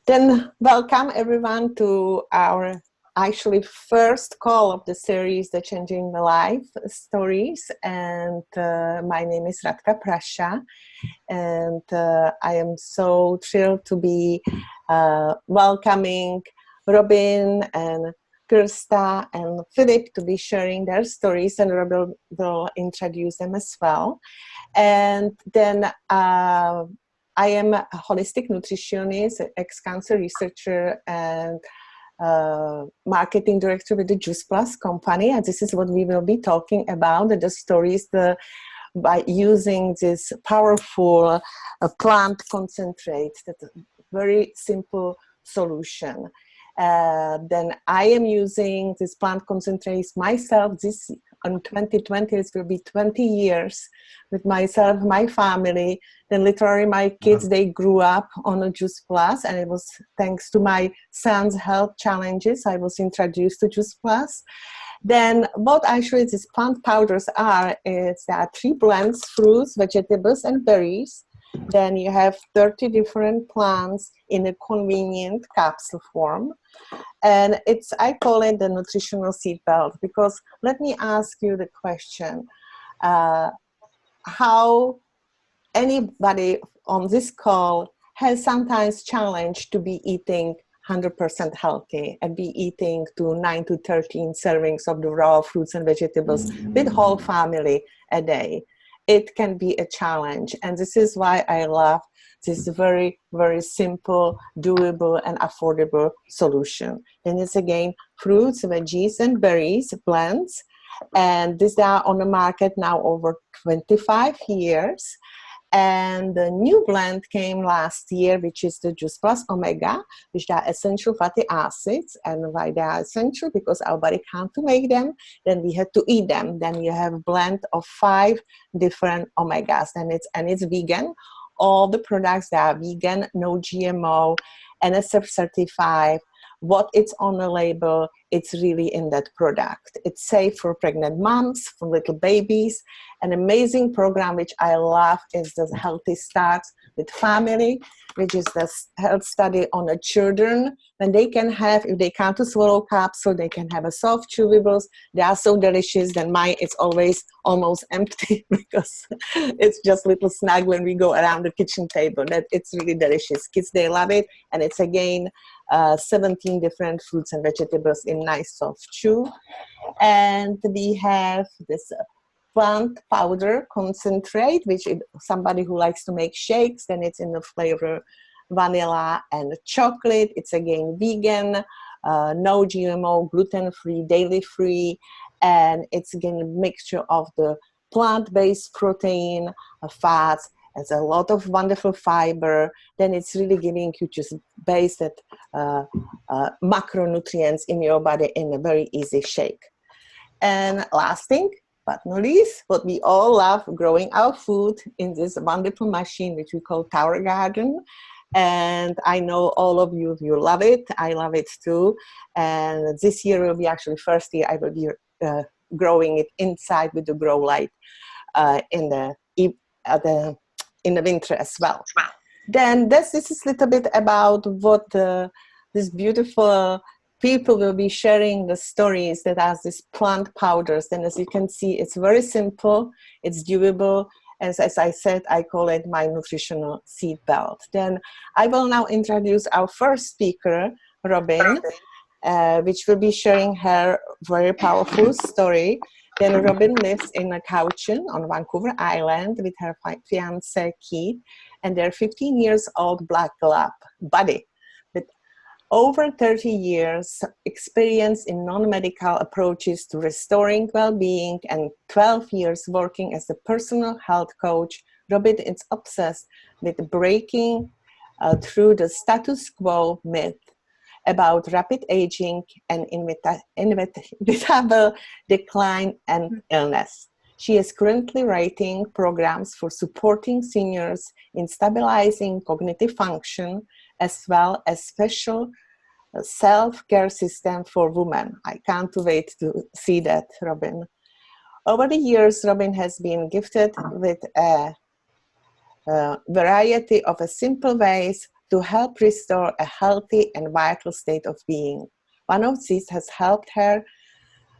Then welcome everyone to our actually first call of the series, The Changing the Life Stories. And my name is Radka Prasha. And I am so thrilled to be welcoming Robyn and Kirsty and Phillip to be sharing their stories, and Robyn will introduce them as well. And then I am a holistic nutritionist, ex-cancer researcher, and marketing director with the Juice Plus company. And this is what we will be talking about, the stories by using this powerful plant concentrate, that's a very simple solution. Then I am using this plant concentrates myself. This on 2020 it will be 20 years with myself, my family. Then literally my kids, they grew up on a Juice Plus, and it was thanks to my son's health challenges I was introduced to Juice Plus. Then what actually these plant powders are is there are 3 blends: fruits, vegetables, and berries. Then you have 30 different plants in a convenient capsule form. And I call it the nutritional seat belt, because let me ask you the question, how anybody on this call has sometimes challenged to be eating 100% healthy and be eating to 9 to 13 servings of the raw fruits and vegetables with whole family a day. It can be a challenge, and this is why I love this very, very simple, doable, and affordable solution. And it's again fruits, veggies, and berries blends, and these are on the market now over 25 years. And the new blend came last year, which is the Juice Plus Omega, which are essential fatty acids. And why they are essential? Because our body can't make them, then we have to eat them. Then you have a blend of 5 different omegas, and it's vegan. All the products that are vegan, no GMO, NSF certified. What it's on the label, it's really in that product. It's safe for pregnant moms, for little babies. An amazing program which I love is the Healthy Starts with Family, which is the health study on the children. When they can have, if they can't swallow capsule, they can have a soft chewables. They are so delicious. Then mine is always almost empty because it's just little snack when we go around the kitchen table. That it's really delicious. Kids, they love it. And it's again 17 different fruits and vegetables in nice soft chew. And we have this plant powder concentrate, which is somebody who likes to make shakes, then it's in the flavor vanilla and chocolate. It's again vegan, no GMO, gluten-free, dairy-free, and it's again a mixture of the plant-based protein, fats. It's a lot of wonderful fiber. Then it's really giving you just basic macronutrients in your body in a very easy shake. And last thing, but not least, what we all love, growing our food in this wonderful machine, which we call Tower Garden. And I know all of you love it. I love it too. And this year will be actually first year I will be growing it inside with the grow light in the winter as well. Then this is a little bit about what this beautiful people will be sharing the stories that has these plant powders. And as you can see, it's very simple, it's doable. As I said, I call it my nutritional seat belt. Then I will now introduce our first speaker, Robyn, which will be sharing her very powerful story. Then Robyn lives in Cowichan on Vancouver Island with her fiance Keith and their 15 years old black lab, Buddy. Over 30 years experience in non-medical approaches to restoring well-being and 12 years working as a personal health coach, Robyn is obsessed with breaking through the status quo myth about rapid aging and inevitable decline and illness. She is currently writing programs for supporting seniors in stabilizing cognitive function, as well as special self-care system for women. I can't wait to see that, Robyn. Over the years, Robyn has been gifted with a variety of simple ways to help restore a healthy and vital state of being. One of these has helped her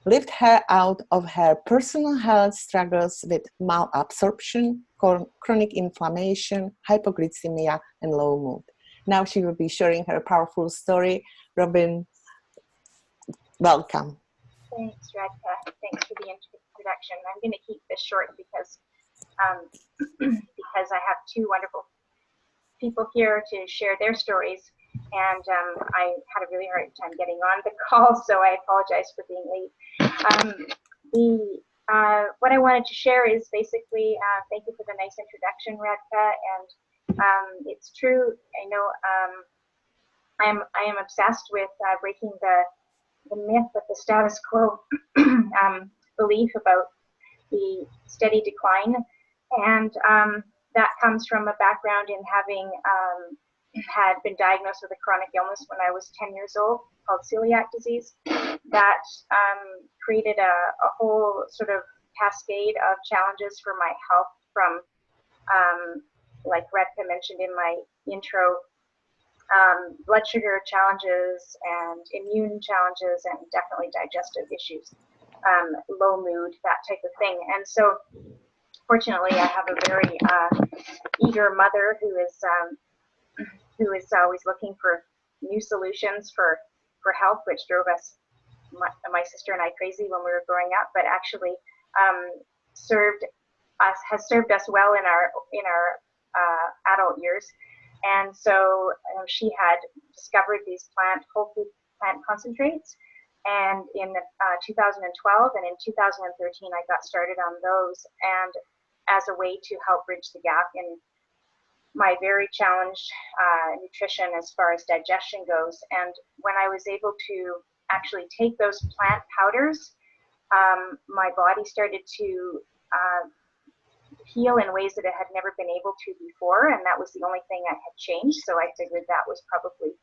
lift her out of her personal health struggles with malabsorption, chronic inflammation, hypoglycemia, and low mood. Now she will be sharing her powerful story. Robyn, welcome. Thanks, Radka. Thanks for the introduction. I'm going to keep this short because because I have two wonderful people here to share their stories, and I had a really hard time getting on the call, so I apologize for being late. What I wanted to share is basically thank you for the nice introduction, Radka, and it's true. I know I am obsessed with breaking the myth of the status quo belief about the steady decline, and that comes from a background in having had been diagnosed with a chronic illness when I was 10 years old called celiac disease that created a whole sort of cascade of challenges for my health from, like Radka mentioned in my intro, blood sugar challenges and immune challenges and definitely digestive issues, low mood, that type of thing. And so fortunately I have a very eager mother who is always looking for new solutions for health, which drove us, my sister and I, crazy when we were growing up, but actually has served us well in our adult years. And so she had discovered these whole food plant concentrates, and in 2012 and in 2013 I got started on those, and as a way to help bridge the gap in my very challenged nutrition as far as digestion goes. And when I was able to actually take those plant powders, my body started to heal in ways that it had never been able to before, and that was the only thing I had changed. So I figured that was probably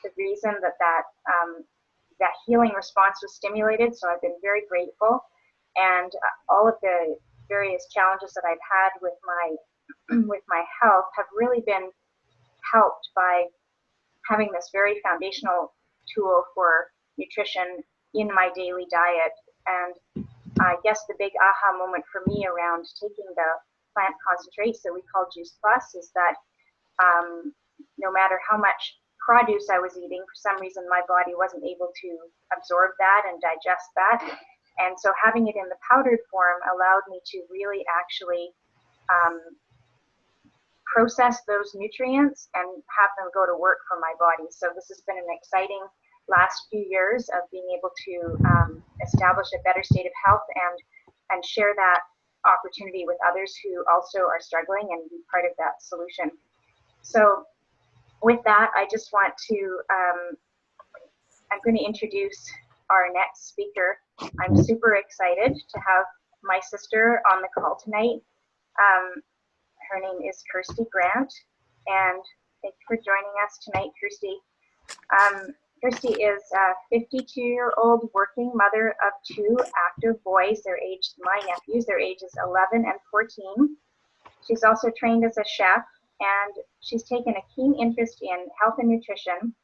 the reason that healing response was stimulated. So I've been very grateful, and all of the various challenges that I've had with my health have really been helped by having this very foundational tool for nutrition in my daily diet. And I guess the big aha moment for me around taking the plant concentrates that we call Juice Plus is that no matter how much produce I was eating, for some reason my body wasn't able to absorb that and digest that. And so having it in the powdered form allowed me to really actually process those nutrients and have them go to work for my body. So this has been an exciting last few years of being able to establish a better state of health and share that opportunity with others who also are struggling and be part of that solution. So with that, I just want to, I'm going to introduce our next speaker. I'm super excited to have my sister on the call tonight. Her name is Kirsty Grant, and thank you for joining us tonight, Kirsty. Kirsty is a 52-year-old working mother of two active boys. My nephews, their ages 11 and 14. She's also trained as a chef, and she's taken a keen interest in health and nutrition,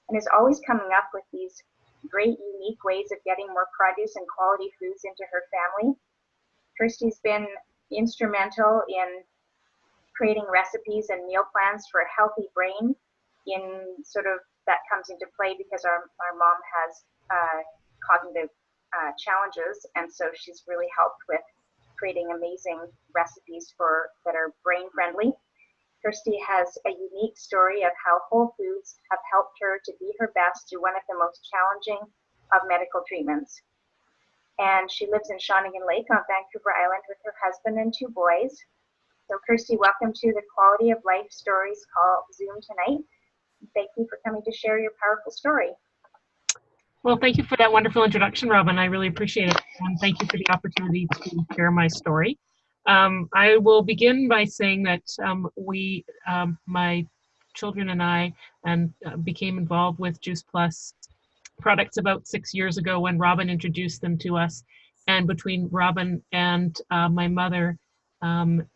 and is always coming up with these great, unique ways of getting more produce and quality foods into her family. Kirsty's been instrumental in creating recipes and meal plans for a healthy brain in sort of that comes into play because our mom has cognitive challenges, and so she's really helped with creating amazing recipes that are brain friendly. Kirsty has a unique story of how whole foods have helped her to be her best through one of the most challenging of medical treatments. And she lives in Shawnigan Lake on Vancouver Island with her husband and two boys. So Kirsty, welcome to the Quality of Life Stories call Zoom tonight. Thank you for coming to share your powerful story. Well, thank you for that wonderful introduction, Robyn. I really appreciate it. And thank you for the opportunity to share my story. I will begin by saying that my children and I became involved with Juice Plus products about 6 years ago when Robyn introduced them to us. And between Robyn and my mother,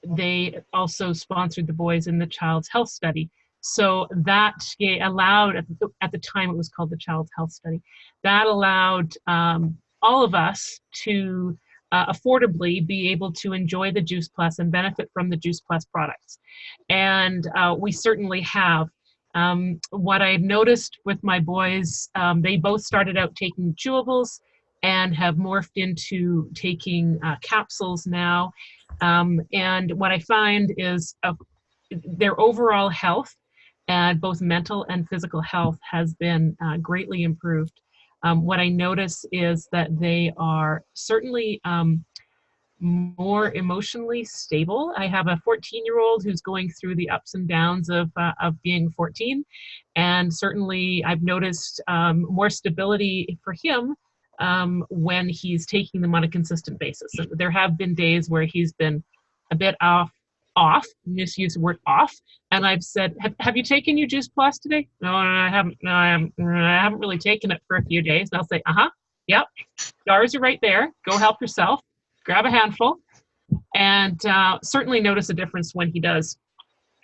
they also sponsored the boys in the Child's Health Study. So that allowed, at the time it was called the Child Health Study, that allowed all of us to affordably be able to enjoy the Juice Plus and benefit from the Juice Plus products. And we certainly have. What I've noticed with my boys, they both started out taking chewables and have morphed into taking capsules now. And what I find is their overall health, and both mental and physical health, has been greatly improved. What I notice is that they are certainly more emotionally stable. I have a 14-year-old who's going through the ups and downs of being 14, and certainly I've noticed more stability for him when he's taking them on a consistent basis. So there have been days where he's been a bit off, misuse the word off, and I've said, have you taken your Juice Plus today? No, I haven't. No, I haven't really taken it for a few days. And I'll say, yep, jars are right there. Go help yourself. Grab a handful, and certainly notice a difference when he does.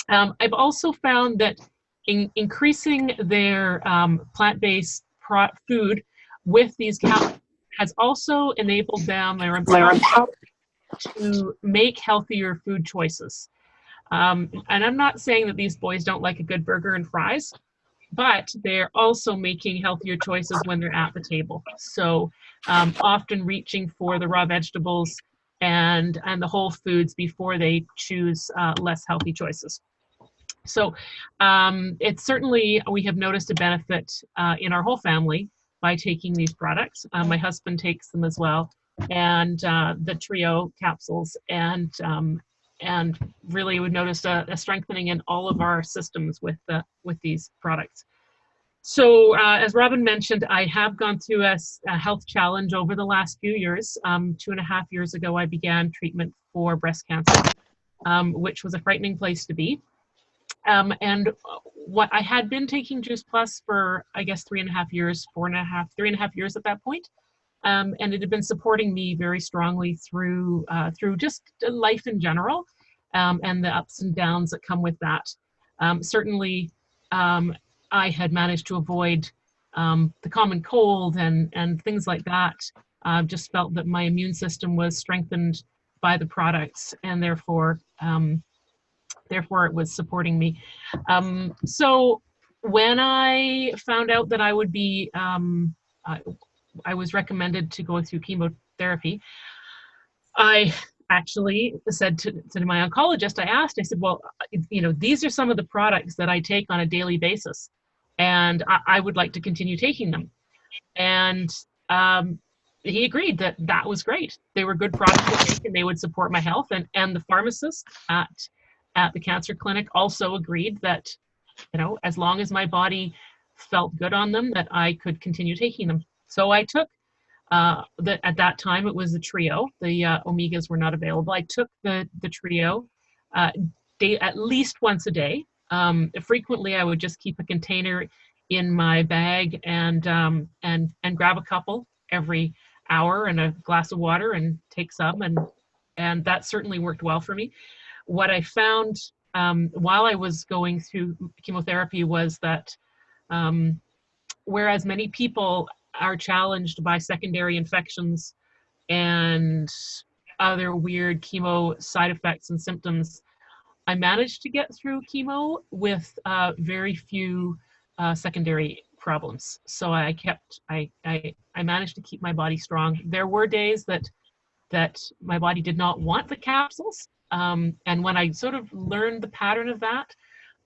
I've also found that increasing their plant-based food with these capsules has also enabled them to make healthier food choices. And I'm not saying that these boys don't like a good burger and fries, but they're also making healthier choices when they're at the table. So often reaching for the raw vegetables and the whole foods before they choose less healthy choices. So it's certainly, we have noticed a benefit in our whole family by taking these products. My husband takes them as well, and the trio capsules, and really would notice a strengthening in all of our systems with these products. So as Robyn mentioned, I have gone through a health challenge over the last few years. 2.5 years ago, I began treatment for breast cancer, which was a frightening place to be. And what I had been taking Juice Plus for, I guess, 3.5 years, 3.5 years at that point. And it had been supporting me very strongly through just life in general, and the ups and downs that come with that. Certainly, I had managed to avoid the common cold and things like that. Just felt that my immune system was strengthened by the products, and therefore it was supporting me. So when I found out that I would be, I was recommended to go through chemotherapy, I actually said to my oncologist, I said, well, these are some of the products that I take on a daily basis, and I would like to continue taking them. And he agreed that that was great. They were good products to take, and they would support my health. And the pharmacist at the cancer clinic also agreed that, as long as my body felt good on them, that I could continue taking them. So I took at that time it was the trio. The omegas were not available. I took the trio at least once a day. Frequently, I would just keep a container in my bag and grab a couple every hour and a glass of water and take some, and that certainly worked well for me. What I found while I was going through chemotherapy was that whereas many people are challenged by secondary infections and other weird chemo side effects and symptoms, I managed to get through chemo with very few secondary problems. So I managed to keep my body strong. There were days that my body did not want the capsules. And when I sort of learned the pattern of that,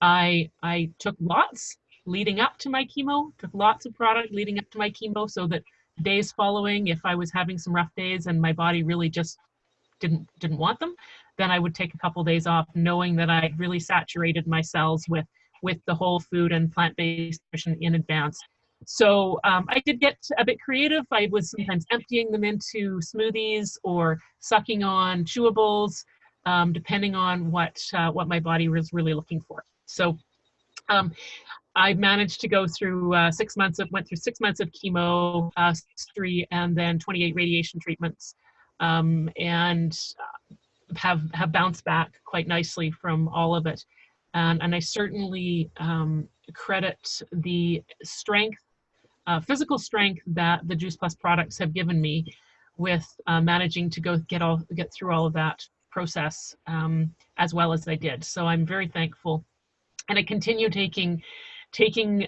I took lots leading up to my chemo, took lots of product leading up to my chemo, so that days following, if I was having some rough days and my body really just didn't want them, then I would take a couple days off, knowing that I really saturated my cells with the whole food and plant-based nutrition in advance. So I did get a bit creative. I was sometimes emptying them into smoothies or sucking on chewables, depending on what my body was really looking for. So I managed to go through 6 months of chemo, 3 and then 28 radiation treatments, and have bounced back quite nicely from all of it. And I certainly credit the strength, physical strength that the Juice Plus products have given me with managing to get through all of that process as well as I did. So I'm very thankful, and I continue taking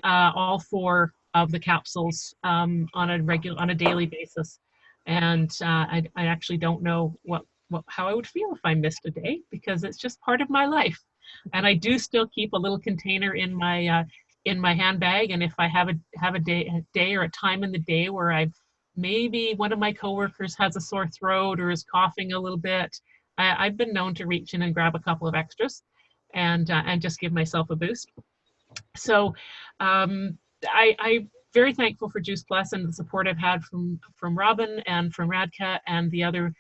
all 4 of the capsules on a daily basis. And I actually don't know how I would feel if I missed a day, because it's just part of my life. And I do still keep a little container in my handbag. And if I have a day or a time in the day where maybe one of my coworkers has a sore throat or is coughing a little bit, I've been known to reach in and grab a couple of extras and just give myself a boost. So I'm very thankful for Juice Plus and the support I've had from Robyn and from Radka and the other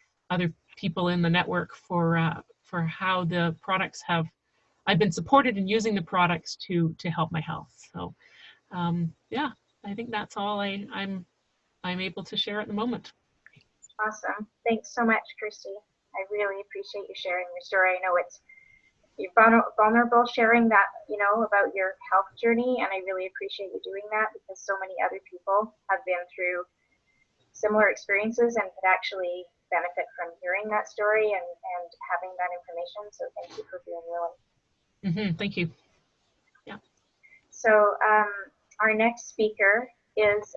people in the network for how the products I've been supported in using the products to help my health. So yeah, I think that's all I'm able to share at the moment. Awesome. Thanks so much, Kirsty. I really appreciate you sharing your story. I know you're vulnerable sharing that, about your health journey, and I really appreciate you doing that, because so many other people have been through similar experiences and could actually benefit from hearing that story and having that information. So thank you for being willing. Thank you. Yeah. So our next speaker is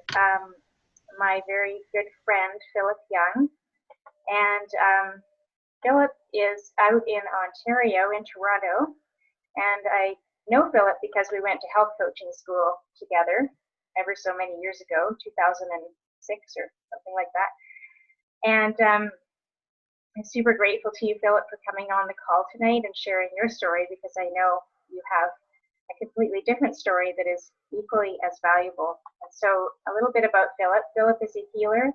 my very good friend, Phillip Young. And Phillip is out in Ontario, in Toronto. And I know Phillip because we went to health coaching school together ever so many years ago, 2006 or something like that. And I'm super grateful to you, Phillip, for coming on the call tonight and sharing your story, because I know you have a completely different story that is equally as valuable. And so a little bit about Phillip. Phillip is a healer,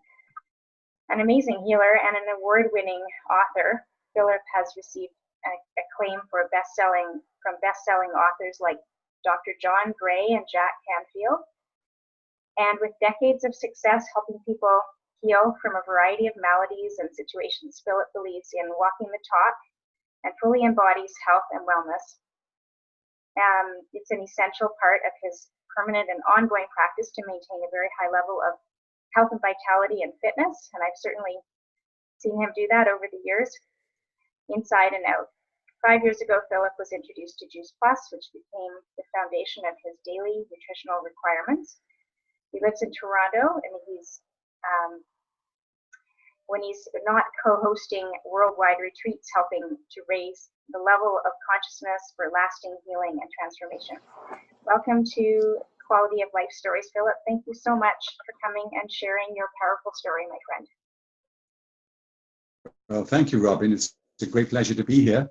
an amazing healer, and an award-winning author. Phillip has received acclaim from best-selling authors like Dr. John Gray and Jack Canfield. And with decades of success helping people heal from a variety of maladies and situations, Phillip believes in walking the talk and fully embodies health and wellness. It's an essential part of his permanent and ongoing practice to maintain a very high level of health and vitality and fitness, and I've certainly seen him do that over the years, inside and out. 5 years ago, Phillip was introduced to Juice Plus, which became the foundation of his daily nutritional requirements. He lives in Toronto, and when he's not co-hosting worldwide retreats, helping to raise the level of consciousness for lasting healing and transformation. Welcome to Quality of Life Stories, Phillip. Thank you so much for coming and sharing your powerful story, my friend. Well, thank you, Robyn. It's a great pleasure to be here.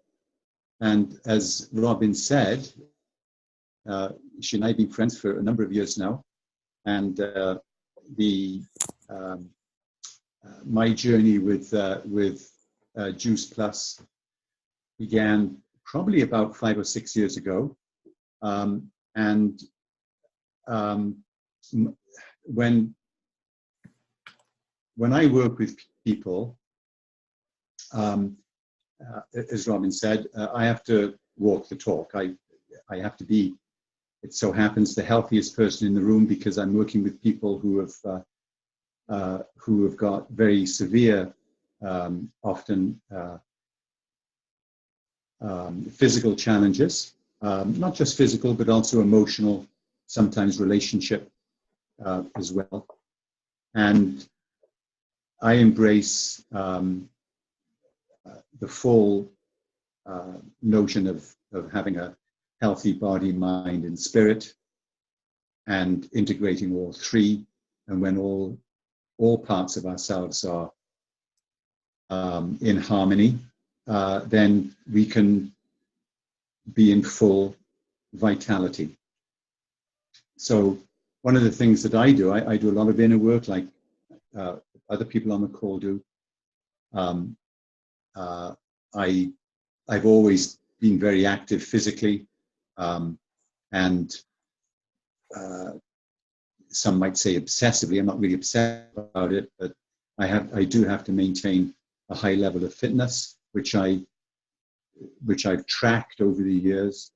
And as Robyn said, she and I have been friends for a number of years now. And my journey with Juice Plus began probably about 5 or 6 years ago. When I work with people, as Robyn said, I have to walk the talk. I have to be, it so happens, the healthiest person in the room, because I'm working with people who have got very severe, often physical challenges, not just physical, but also emotional, sometimes relationship as well. And I embrace the full notion of having a healthy body, mind, and spirit, and integrating all three. And when all parts of ourselves are in harmony, then we can be in full vitality. So one of the things that I do, I do a lot of inner work, like other people on the call do. I've always been very active physically, and some might say obsessively. I'm not really obsessed about it, but I do have to maintain a high level of fitness, which I've tracked over the years.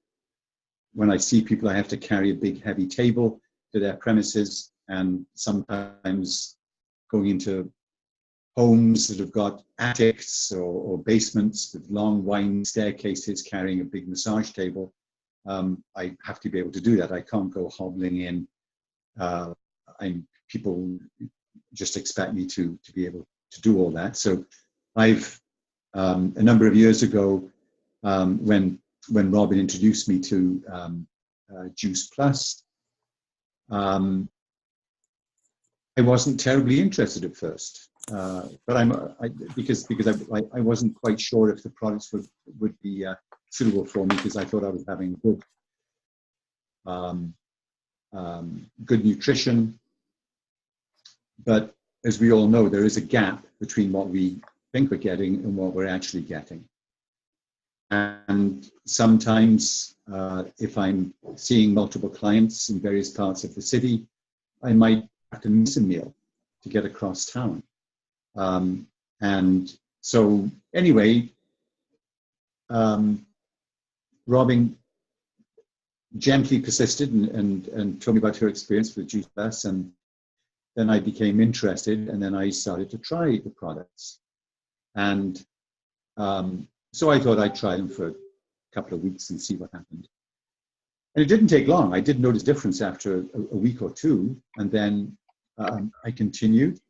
when I see people, I have to carry a big heavy table to their premises, and sometimes going into homes that have got attics or basements with long winding staircases carrying a big massage table. I have to be able to do that. I can't go hobbling in. People just expect me to be able to do all that. So I've, a number of years ago, when Robyn introduced me to Juice Plus, I wasn't terribly interested at first, but because I wasn't quite sure if the products would be suitable for me, because I thought I was having good nutrition. But as we all know, there is a gap between what we think we're getting and what we're actually getting. And sometimes, if I'm seeing multiple clients in various parts of the city, I might have to miss a meal to get across town. And so anyway, Robyn gently persisted and told me about her experience with Juice Plus, and then I became interested, and then I started to try the products. And so I thought I'd try them for a couple of weeks and see what happened. And it didn't take long. I did notice a difference after a week or two, and then I continued.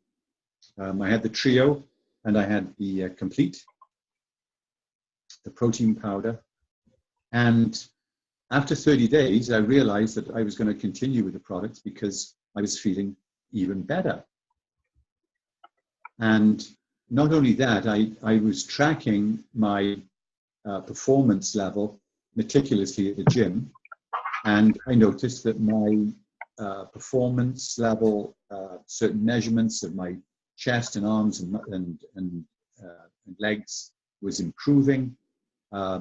I had the trio, and I had the complete, the protein powder. And after 30 days, I realized that I was going to continue with the products because I was feeling even better. And not only that, I was tracking my performance level meticulously at the gym, and I noticed that my performance level, certain measurements of my chest and arms and legs was improving. My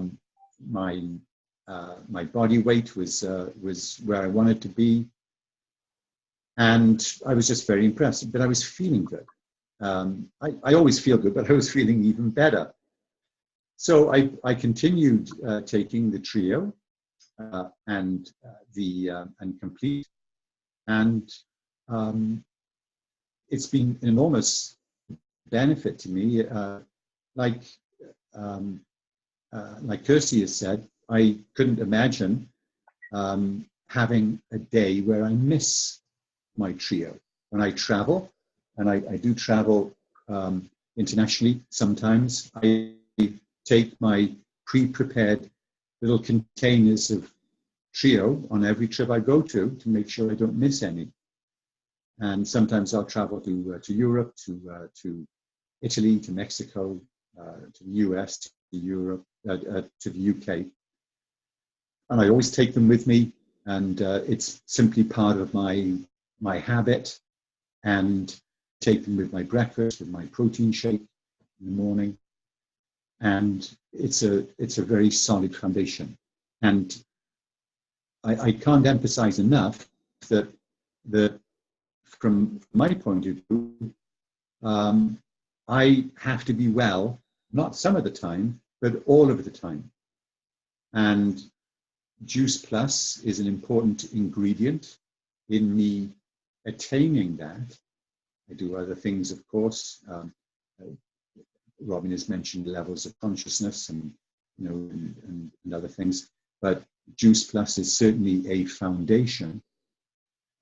body weight was where I wanted to be, and I was just very impressed. But I was feeling good. I always feel good, but I was feeling even better. So I continued taking the trio and complete, and it's been an enormous benefit to me. Like Kirsty has said, I couldn't imagine having a day where I miss my trio. When I travel, and I do travel internationally sometimes, I take my pre-prepared little containers of trio on every trip I go to make sure I don't miss any. And sometimes I'll travel to Europe, to Italy, to Mexico, to the US, to Europe, to the UK. And I always take them with me, and it's simply part of my habit. And take them with my breakfast, with my protein shake in the morning. And it's a very solid foundation. And I can't emphasize enough that from my point of view, I have to be well, not some of the time, but all of the time. And Juice Plus is an important ingredient in me attaining that. I do other things, of course. Robyn has mentioned levels of consciousness and other things, but Juice Plus is certainly a foundation,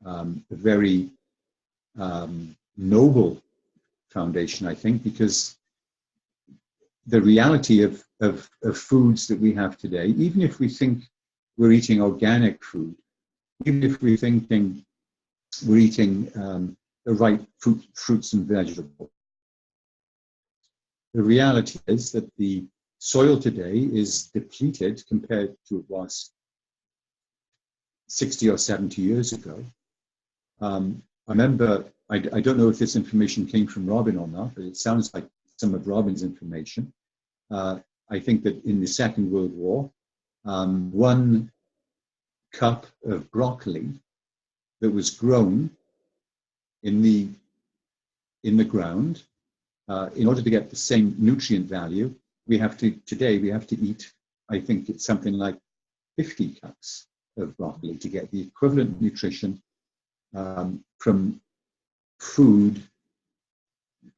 a very noble foundation, I think, because the reality of foods that we have today, even if we think we're eating organic food, even if we're thinking we're eating the right fruits and vegetables, the reality is that the soil today is depleted compared to it was 60 or 70 years ago. I remember, I don't know if this information came from Robyn or not, but it sounds like some of Robyn's information. I think that in the Second World War, 1 cup of broccoli that was grown in the ground, in order to get the same nutrient value, today we have to eat, I think it's something like 50 cups of broccoli to get the equivalent nutrition from food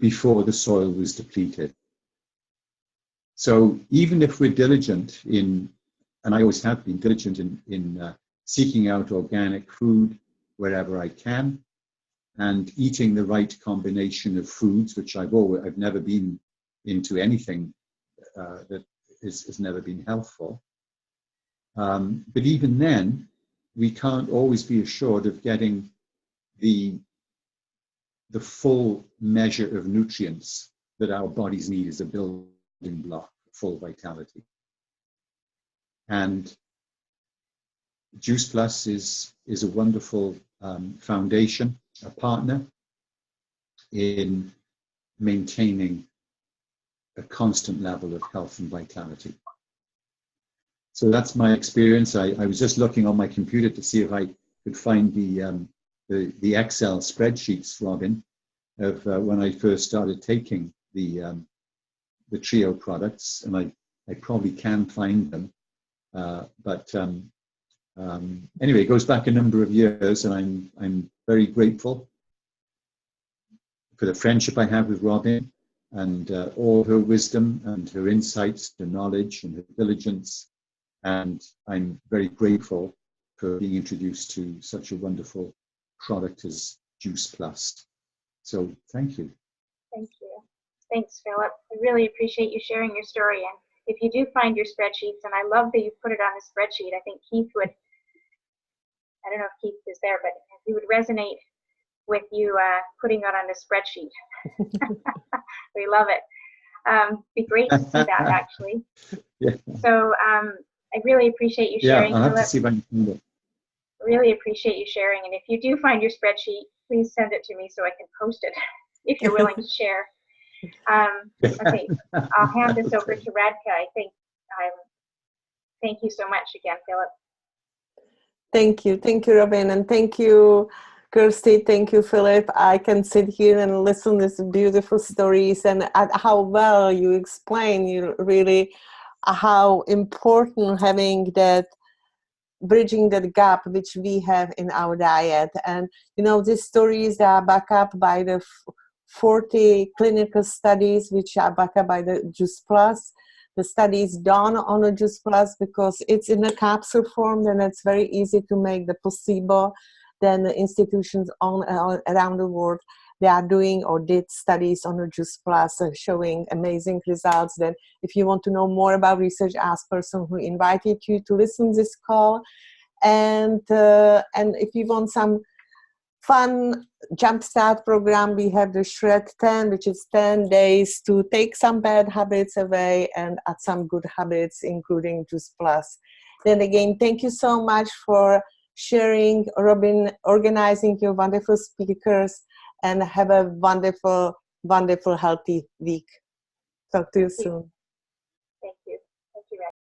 before the soil was depleted. So even if we're diligent in, and I always have been diligent in seeking out organic food wherever I can, and eating the right combination of foods, which I've never been into anything that has never been healthful. But even then, we can't always be assured of getting the full measure of nutrients that our bodies need as a building block for full vitality. And Juice Plus is a wonderful foundation, a partner in maintaining a constant level of health and vitality. So that's my experience. I was just looking on my computer to see if I could find the Excel spreadsheets, Robyn, of when I first started taking the Trio products, and I probably can find them. Anyway, it goes back a number of years, and I'm very grateful for the friendship I have with Robyn and all her wisdom and her insights, her knowledge and her diligence. And I'm very grateful for being introduced to such a wonderful product as Juice Plus. So thank you. Thank you. Thanks, Phillip. I really appreciate you sharing your story. And if you do find your spreadsheets, and I love that you put it on a spreadsheet, I think Keith would, I don't know if Keith is there, but he would resonate with you putting it on a spreadsheet. We love it. Be great to see that, actually. Yeah. So I really appreciate you sharing, I'll have Phillip. to see if I can find it. Really appreciate you sharing. And if you do find your spreadsheet, please send it to me so I can post it if you're willing to share. Okay, I'll hand this over to Radka. I think thank you so much again, Phillip. Thank you, Robyn, and thank you, Kirsty. Thank you, Phillip. I can sit here and listen to these beautiful stories, and how well you explain. You really how important having that, bridging that gap which we have in our diet. And these stories are backed up by the 40 clinical studies which are backed up by the Juice Plus. The study is done on the Juice Plus because it's in a capsule form, and it's very easy to make the placebo. Then the institutions around the world, they are doing or did studies on the Juice Plus showing amazing results. Then if you want to know more about research, ask person who invited you to listen to this call. And if you want some fun jumpstart program, we have the Shred 10, which is 10 days to take some bad habits away and add some good habits, including Juice Plus. Then again, thank you so much for sharing, Robyn, organizing your wonderful speakers, and have a wonderful, wonderful, healthy week. Talk to you soon.